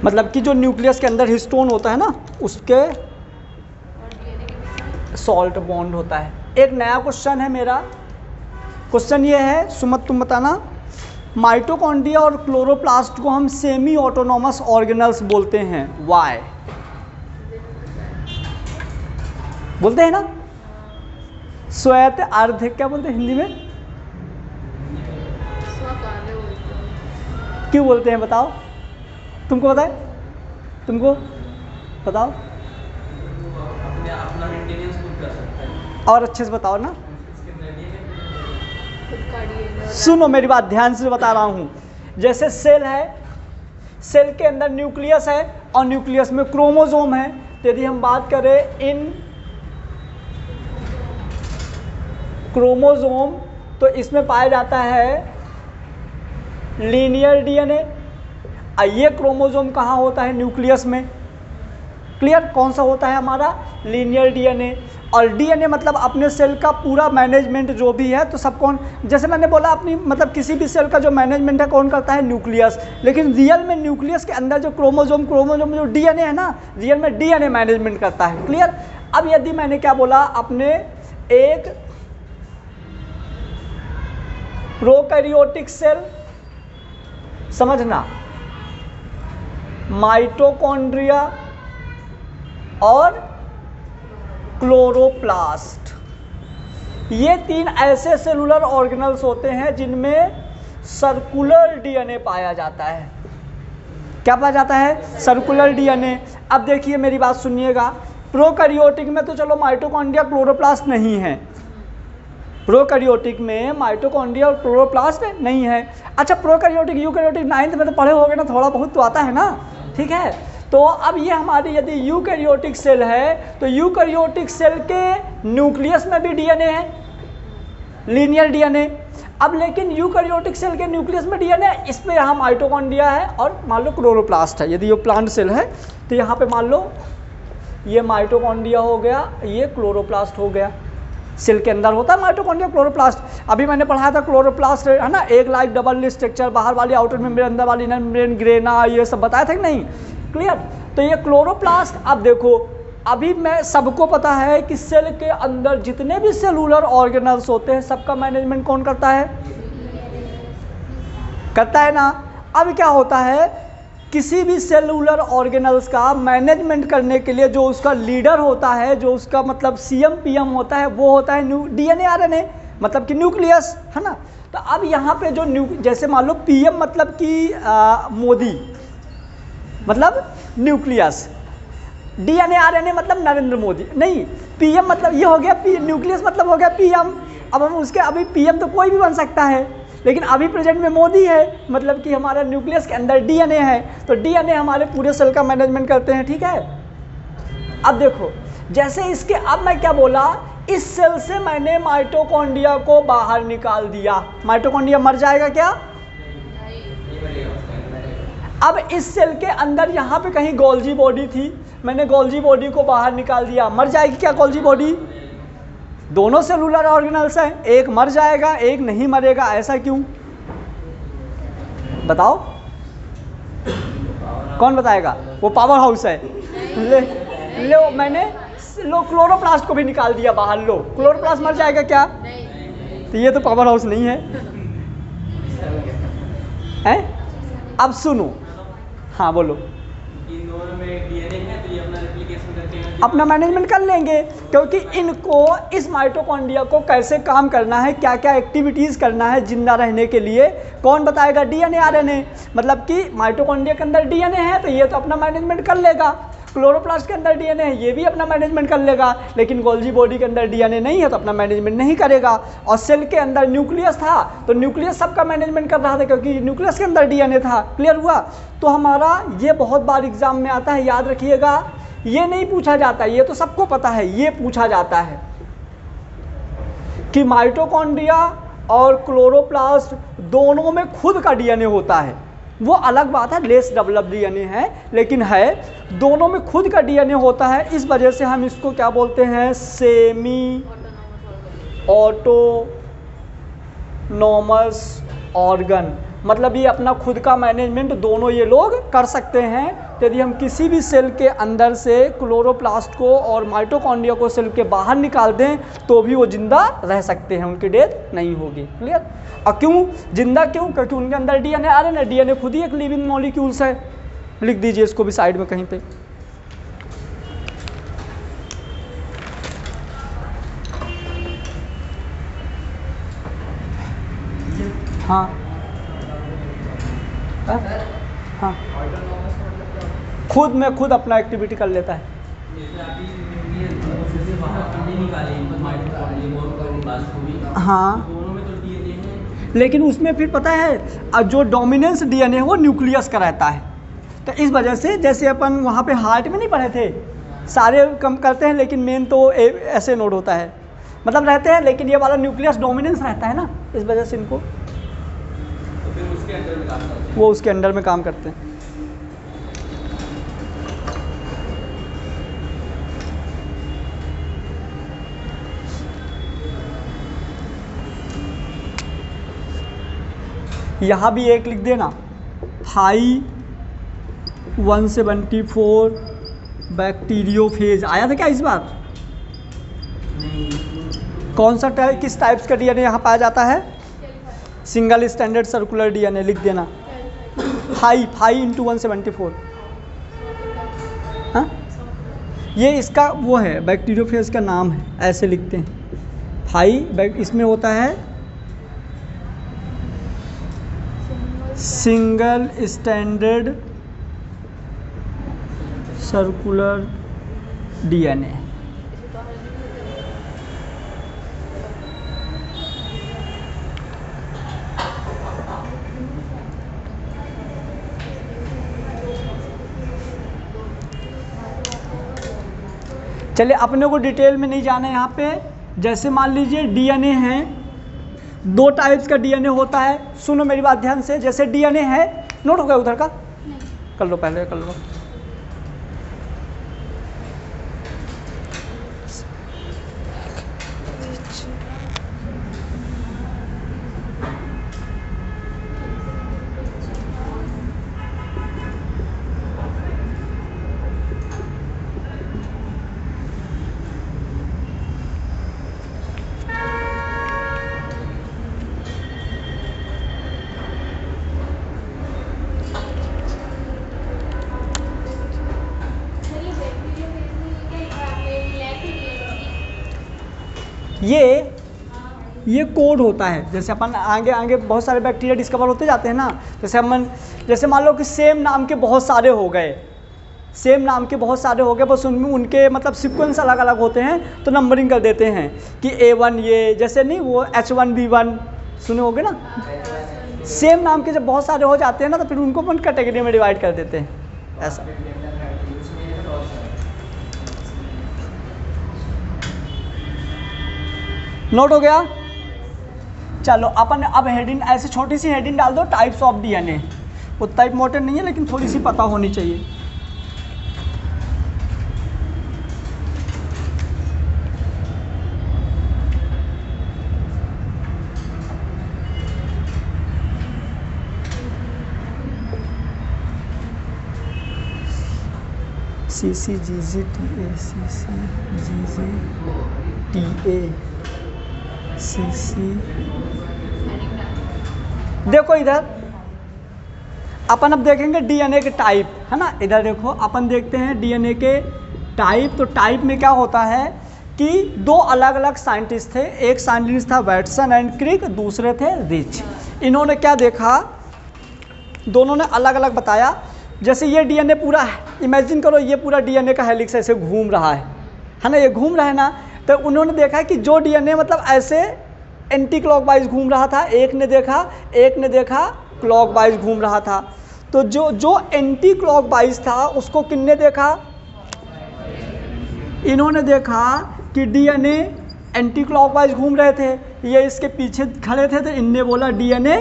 S1: मतलब कि जो न्यूक्लियस के अंदर हिस्टोन होता है ना, उसके सॉल्ट बॉन्ड होता है। एक नया क्वेश्चन है मेरा, क्वेश्चन ये है, सुमत तुम बताना, माइटोकॉन्ड्रिया और क्लोरोप्लास्ट को हम सेमी ऑटोनॉमस ऑर्गेनल्स बोलते हैं, वाई? बोलते हैं ना, स्वायत्त अर्ध, क्या बोलते हैं हिंदी में, क्यों बोलते हैं बताओ, तुमको पता है, तुमको बताओ,
S2: अपना मेंटेनेंस खुद कर सकता है।
S1: और अच्छे से बताओ ना, सुनो मेरी बात ध्यान से बता रहा हूँ। जैसे सेल है, सेल के अंदर न्यूक्लियस है और न्यूक्लियस में क्रोमोसोम है। तो यदि हम बात करें इन क्रोमोसोम, तो इसमें पाया जाता है लीनियर डीएनए। ये क्रोमोसोम कहाँ होता है? न्यूक्लियस में। क्लियर? कौन सा होता है हमारा? Linear DNA. और डीएनए मतलब अपने सेल का पूरा मैनेजमेंट जो भी है, तो सब कौन, जैसे मैंने बोला अपनी मतलब किसी भी सेल का जो मैनेजमेंट है कौन करता है? न्यूक्लियस। लेकिन रियल में न्यूक्लियस के अंदर जो क्रोमोसोम में जो डीएनए है ना, रियल में डीएनए मैनेजमेंट करता है। क्लियर? अब यदि मैंने क्या बोला, अपने एक प्रोकैरियोटिक सेल, समझना, माइटोकॉन्ड्रिया और क्लोरोप्लास्ट, ये तीन ऐसे सेलुलर ऑर्गेनल्स होते हैं जिनमें सर्कुलर डीएनए पाया जाता है। क्या पाया जाता है? Circular DNA. अब देखिए मेरी बात सुनिएगा, प्रोकैरियोटिक में तो चलो माइटोकॉन्ड्रिया क्लोरोप्लास्ट नहीं है, प्रोकैरियोटिक में माइटोकॉन्ड्रिया और क्लोरोप्लास्ट नहीं है। अच्छा, प्रोकैरियोटिक यूकैरियोटिक 9th में तो पढ़े होगे ना, थोड़ा बहुत तो आता है ना, ठीक है। तो अब ये हमारी यदि यूकैरियोटिक सेल है, तो यूकैरियोटिक सेल के न्यूक्लियस में भी डीएनए है, लीनियर डीएनए। अब लेकिन यूकैरियोटिक सेल के न्यूक्लियस में डीएनए, इसमें यहाँ माइटोकॉन्ड्रिया है और मान लो क्लोरोप्लास्ट है। यदि ये प्लांट सेल है तो यहाँ पे मान लो ये माइटोकॉन्ड्रिया हो गया, ये क्लोरोप्लास्ट हो गया। सेल के अंदर होता है माइटोकॉन्ड्रिया क्लोरोप्लास्ट। अभी मैंने पढ़ाया था क्लोरोप्लास्ट है ना, एक लाइक डबल स्ट्रक्चर, बाहर वाली आउटर मेम्ब्रेन, अंदर वाली इनर मेम्ब्रेन, ग्रेना, ये सब बताया था कि नहीं? क्लियर? तो ये क्लोरोप्लास्ट, अब देखो अभी मैं सबको पता है कि सेल के अंदर जितने भी सेलुलर ऑर्गेनल्स होते हैं सबका मैनेजमेंट कौन करता है? करता है ना। अब क्या होता है, किसी भी सेलुलर ऑर्गेनल्स का मैनेजमेंट करने के लिए जो उसका लीडर होता है, जो उसका मतलब सीएम पीएम होता है, वो होता है डीएनए आरएनए, मतलब कि न्यूक्लियस, है ना। तो अब यहाँ पे जो जैसे मान लो पीएम मतलब कि मोदी, मतलब न्यूक्लियस, डीएनए आरएनए मतलब नरेंद्र मोदी, नहीं, पीएम मतलब ये हो गया, न्यूक्लियस मतलब हो गया पीएम। अब हम उसके अभी पीएम तो कोई भी बन सकता है, लेकिन अभी प्रेजेंट में मोदी है, मतलब कि हमारा न्यूक्लियस के अंदर डीएनए है, तो डीएनए हमारे पूरे सेल का मैनेजमेंट करते हैं, ठीक है। अब देखो जैसे इसके, अब मैं क्या बोला, इस सेल से मैंने माइटोकॉन्ड्रिया को बाहर निकाल दिया, माइटोकॉन्ड्रिया मर जाएगा क्या? अब इस सेल के अंदर यहाँ पे कहीं गोल्जी बॉडी थी, मैंने गोल्जी बॉडी को बाहर निकाल दिया, मर जाएगी क्या गोल्जी बॉडी? दोनों सेलुलर ऑर्गेनल्स हैं, एक मर जाएगा एक नहीं मरेगा, ऐसा क्यों? बताओ, कौन बताएगा? वो पावर हाउस है। लो मैंने क्लोरोप्लास्ट को भी निकाल दिया बाहर, लो क्लोरोप्लास्ट मर जाएगा क्या? तो ये तो पावर हाउस नहीं है, हैं? अब सुनो, हाँ बोलो।
S2: इन दोनों में डीएनए है तो ये अपना रेप्लिकेशन करके
S1: अपना मैनेजमेंट कर लेंगे, क्योंकि इनको, इस माइटोकॉन्ड्रिया को कैसे काम करना है, क्या क्या एक्टिविटीज़ करना है जिंदा रहने के लिए, कौन बताएगा? DNA RNA. मतलब कि माइटोकॉन्ड्रिया के अंदर डीएनए है तो ये तो अपना मैनेजमेंट कर लेगा, क्लोरोप्लास्ट के अंदर डीएनए है ये भी अपना मैनेजमेंट कर लेगा, लेकिन गोल्जी बॉडी के अंदर डीएनए नहीं है तो अपना मैनेजमेंट नहीं करेगा। और सेल के अंदर न्यूक्लियस था तो न्यूक्लियस सबका मैनेजमेंट कर रहा था, क्योंकि न्यूक्लियस के अंदर डीएनए था। क्लियर हुआ? तो हमारा ये बहुत बार एग्जाम में आता है, याद रखिएगा, ये नहीं पूछा जाता, ये तो सबको पता है, ये पूछा जाता है कि माइटोकॉन्ड्रिया और क्लोरोप्लास्ट दोनों में खुद का डीएनए होता है। वो अलग बात है, लेस डेवलप डीएनए है, लेकिन है दोनों में खुद का डीएनए होता है। इस वजह से हम इसको क्या बोलते हैं? Semi autonomous organ. मतलब ये अपना खुद का मैनेजमेंट दोनों ये लोग कर सकते हैं। तो यदि हम किसी भी सेल के अंदर से क्लोरोप्लास्ट को और माइटोकॉन्ड्रिया को सेल के बाहर निकाल दें तो भी वो जिंदा रह सकते हैं, उनकी डेथ नहीं होगी। क्लियर? और क्यों जिंदा, क्यों? क्योंकि उनके अंदर डीएनए आ रहे ना, डीएनए खुद ही एक लिविंग मॉलिक्यूल्स है। लिख दीजिए इसको भी साइड में कहीं पे। हाँ हाँ, खुद में खुद अपना एक्टिविटी कर लेता है। हाँ, लेकिन उसमें फिर पता है जो डोमिनेंस डीएनए है वो न्यूक्लियस का रहता है। तो इस वजह से जैसे अपन वहाँ पे हार्ट में नहीं पढ़े थे, सारे कम करते हैं लेकिन मेन तो ऐसे नोड होता है, मतलब रहते हैं, लेकिन ये वाला न्यूक्लियस डोमिनेंस रहता है ना, इस वजह से इनको
S4: तो फिर उसके अंदर में काम करते हैं।
S1: वो उसके अंडर में काम करते हैं। यहाँ भी एक लिख देना, हाई 174 बैक्टीरियोफेज। आया था क्या इस बार? कौन सा टाइप, किस टाइप्स का डीएनए यहाँ पाया जाता है? Single standard circular DNA. लिख देना हाई इंटू 174। हाँ, ये इसका वो है, बैक्टीरियोफेज का नाम है, ऐसे लिखते हैं हाई। इसमें होता है सिंगल स्टैंडर्ड सर्कुलर डीएनए। चलिए अपने को डिटेल में नहीं जाना है यहाँ पे। जैसे मान लीजिए डीएनए है, दो टाइप्स का डीएनए होता है। सुनो मेरी बात ध्यान से। जैसे डीएनए है, नोट हो गया उधर का? कर लो, पहले कर लो। ये कोड होता है। जैसे अपन आगे आगे बहुत सारे बैक्टीरिया डिस्कवर होते जाते हैं ना, जैसे मान लो कि सेम नाम के बहुत सारे हो गए, सेम नाम के बहुत सारे हो गए, बस उनमें उनके मतलब सीक्वेंस अलग अलग होते हैं तो नंबरिंग कर देते हैं कि A1 ये, जैसे नहीं वो H1B1 सुने होगे ना। सेम नाम के जब बहुत सारे हो जाते हैं ना तो फिर उनको अपन कैटेगरी में डिवाइड कर देते हैं, ऐसा। नोट हो गया? चलो अपन अब हेडिंग, ऐसे छोटी सी हेडिंग डाल दो, टाइप्स ऑफ डीएनए। उतना इम्पोर्टेंट नहीं है लेकिन थोड़ी सी पता होनी चाहिए। CCGGTA CC। देखो इधर अपन अब देखेंगे डीएनए के टाइप, है ना। इधर देखो अपन देखते हैं डीएनए के टाइप। तो टाइप में क्या होता है कि दो अलग अलग साइंटिस्ट थे। एक साइंटिस्ट था वैटसन एंड क्रिक, दूसरे थे रिच। इन्होंने क्या देखा, दोनों ने अलग अलग बताया। जैसे ये डीएनए पूरा, इमेजिन करो ये पूरा डीएनए का हेलिक्स ऐसे घूम रहा है ना, ये घूम रहा है ना। तो उन्होंने देखा कि जो डीएनए मतलब ऐसे एंटी क्लॉकवाइज घूम रहा था, एक ने देखा क्लॉकवाइज घूम रहा था। तो जो एंटी क्लॉकवाइज था उसको किसने देखा? इन्होंने देखा कि डीएनए एंटी क्लॉकवाइज घूम रहे थे, ये इसके पीछे खड़े थे, तो इनने बोला डीएनए।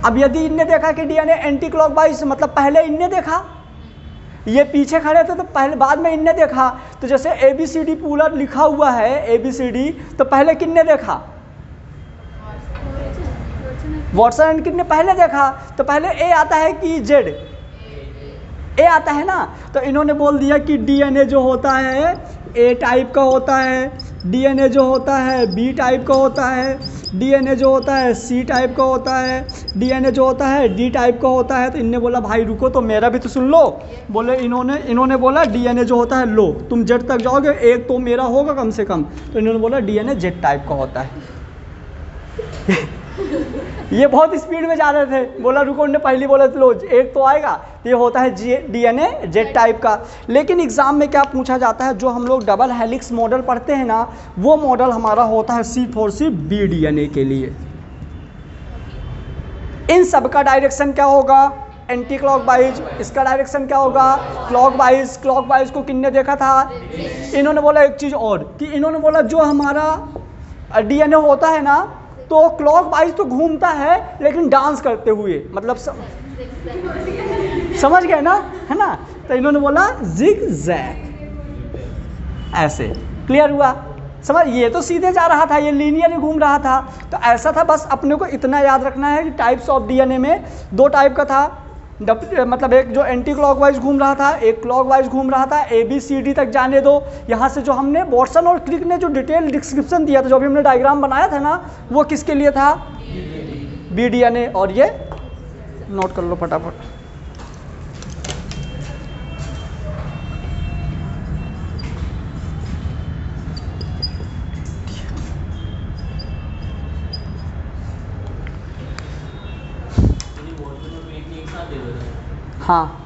S1: अब यदि इनने देखा कि डीएनए एंटी क्लॉकवाइज, मतलब पहले इनने देखा, ये पीछे खड़े थे तो पहले, बाद में इनने देखा। तो जैसे ABCD पूरा लिखा हुआ है ABCD, तो पहले किसने देखा? वॉटसन एंड किट ने पहले देखा तो पहले ए आता है कि जेड, ए आता है ना, तो इन्होंने बोल दिया कि डीएनए जो होता है ए टाइप का होता है, डीएनए जो होता है बी टाइप का होता है, डीएनए जो होता है सी टाइप का होता है, डीएनए जो होता है डी टाइप का होता है। तो इनने बोला भाई रुको तो मेरा भी तो सुन लो, बोले इन्होंने बोला डीएनए जो होता है लो तुम जेड तक जाओगे, एक तो मेरा होगा कम से कम, तो इन्होंने बोला डीएनए जेड टाइप का होता है। ये बहुत स्पीड में जा रहे थे, बोला रुको, उन्होंने पहले बोला लो एक तो आएगा, ये होता है डीएनए जेड टाइप का। लेकिन एग्जाम में क्या पूछा जाता है, जो हम लोग डबल हेलिक्स मॉडल पढ़ते हैं ना, वो मॉडल हमारा होता है C4C बी डीएनए के लिए। इन सब का डायरेक्शन क्या होगा, एंटी क्लॉकवाइज, इसका डायरेक्शन क्या होगा क्लॉकवाइज। क्लॉकवाइज को किसने देखा था, इन्होंने बोला एक चीज़ और कि इन्होंने बोला जो हमारा डीएनए होता है ना तो क्लॉकवाइज तो घूमता है लेकिन डांस करते हुए, मतलब समझ गए ना, है ना। तो इन्होंने बोला जिग जैग, ऐसे क्लियर हुआ समझ। ये तो सीधे जा रहा था, ये लीनियर ही घूम रहा था, तो ऐसा था। बस अपने को इतना याद रखना है कि टाइप्स ऑफ डीएनए में दो टाइप का था, मतलब एक जो एंटी क्लॉकवाइज घूम रहा था, एक क्लॉकवाइज घूम रहा था। ABCD तक जाने दो। यहाँ से जो हमने वॉटसन और क्रिक ने जो डिटेल डिस्क्रिप्शन दिया था, जो भी हमने डायग्राम बनाया था ना, वो किसके लिए था, बी डीएनए। और ये नोट कर लो फटाफट। हाँ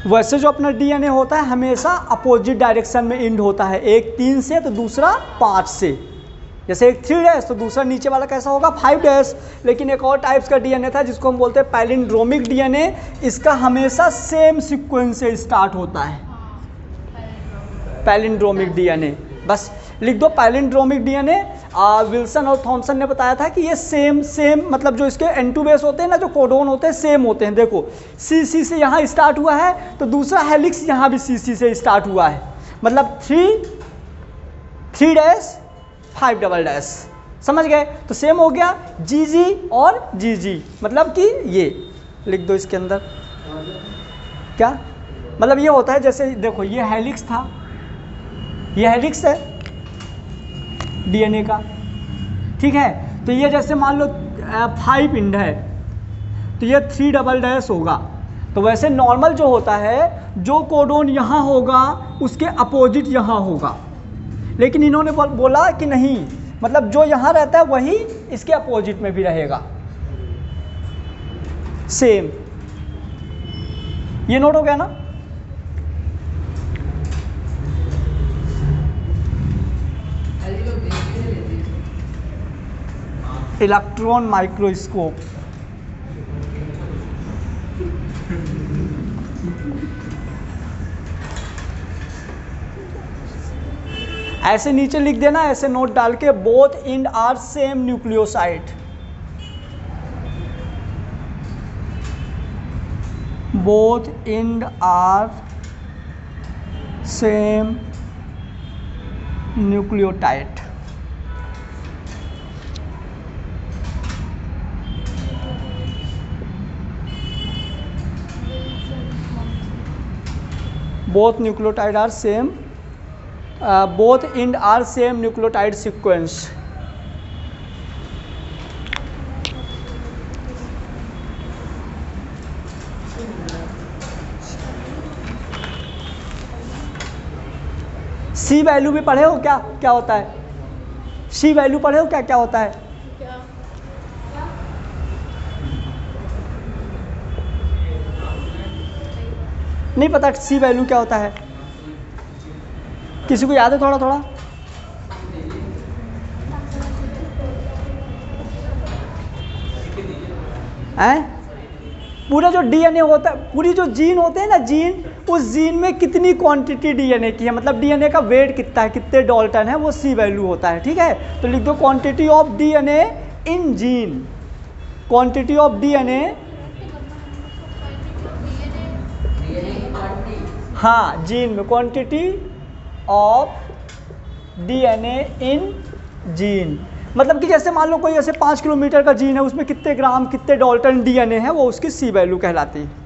S1: वैसे जो अपना डीएनए होता है हमेशा अपोजिट डायरेक्शन में इंड होता है, एक 3 से तो दूसरा 5 से। जैसे एक 3' तो दूसरा नीचे वाला कैसा होगा 5'। लेकिन एक और टाइप्स का डीएनए था जिसको हम बोलते हैं पैलिंड्रोमिक डीएनए। इसका हमेशा सेम सीक्वेंस से स्टार्ट होता है, पैलिंड्रोमिक डीएनए। बस लिख दो पैलिंड्रोमिक डीएनए। विल्सन और थॉमसन ने बताया था कि ये सेम मतलब जो इसके N2 बेस होते हैं ना, जो कोडोन होते हैं सेम होते हैं। देखो CC से यहाँ स्टार्ट हुआ है तो दूसरा हेलिक्स यहाँ भी CC से स्टार्ट हुआ है, मतलब 3'5'। समझ गए, तो सेम हो गया GG और GG, मतलब कि ये लिख दो इसके अंदर क्या मतलब ये होता है। जैसे देखो ये हेलिक्स था, ये हेलिक्स है डीएनए का, ठीक है। तो ये जैसे मान लो 5 इंड है तो ये 3" होगा। तो वैसे नॉर्मल जो होता है, जो कोडोन यहाँ होगा उसके अपोजिट यहाँ होगा। लेकिन इन्होंने बोला कि नहीं, मतलब जो यहाँ रहता है वही इसके अपोजिट में भी रहेगा सेम। ये नोट हो गया ना। इलेक्ट्रॉन माइक्रोस्कोप, ऐसे नीचे लिख देना, ऐसे नोट डाल के, both end are same nucleoside, both end are same nucleotide. Both nucleotide are same both end are same nucleotide sequence. C value भी पढ़े हो क्या, क्या होता है? सी वैल्यू पढ़े हो क्या, क्या होता है? नहीं पता सी वैल्यू क्या होता है? किसी को याद है थोड़ा थोड़ा? हैं? पूरा जो डीएनए होता है, पूरी जो जीन होते हैं ना जीन, उस जीन में कितनी क्वांटिटी डीएनए की है, मतलब डीएनए का वेट कितना है, कितने डाल्टन है, वो सी वैल्यू होता है। ठीक है, तो लिख दो quantity of DNA in gene, quantity of DNA, हाँ जीन में, quantity of DNA in gene, मतलब कि जैसे मान लो कोई ऐसे 5 किलोमीटर का जीन है, उसमें कितने ग्राम कितने डाल्टन डीएनए है, वो उसकी सी वैल्यू कहलाती है।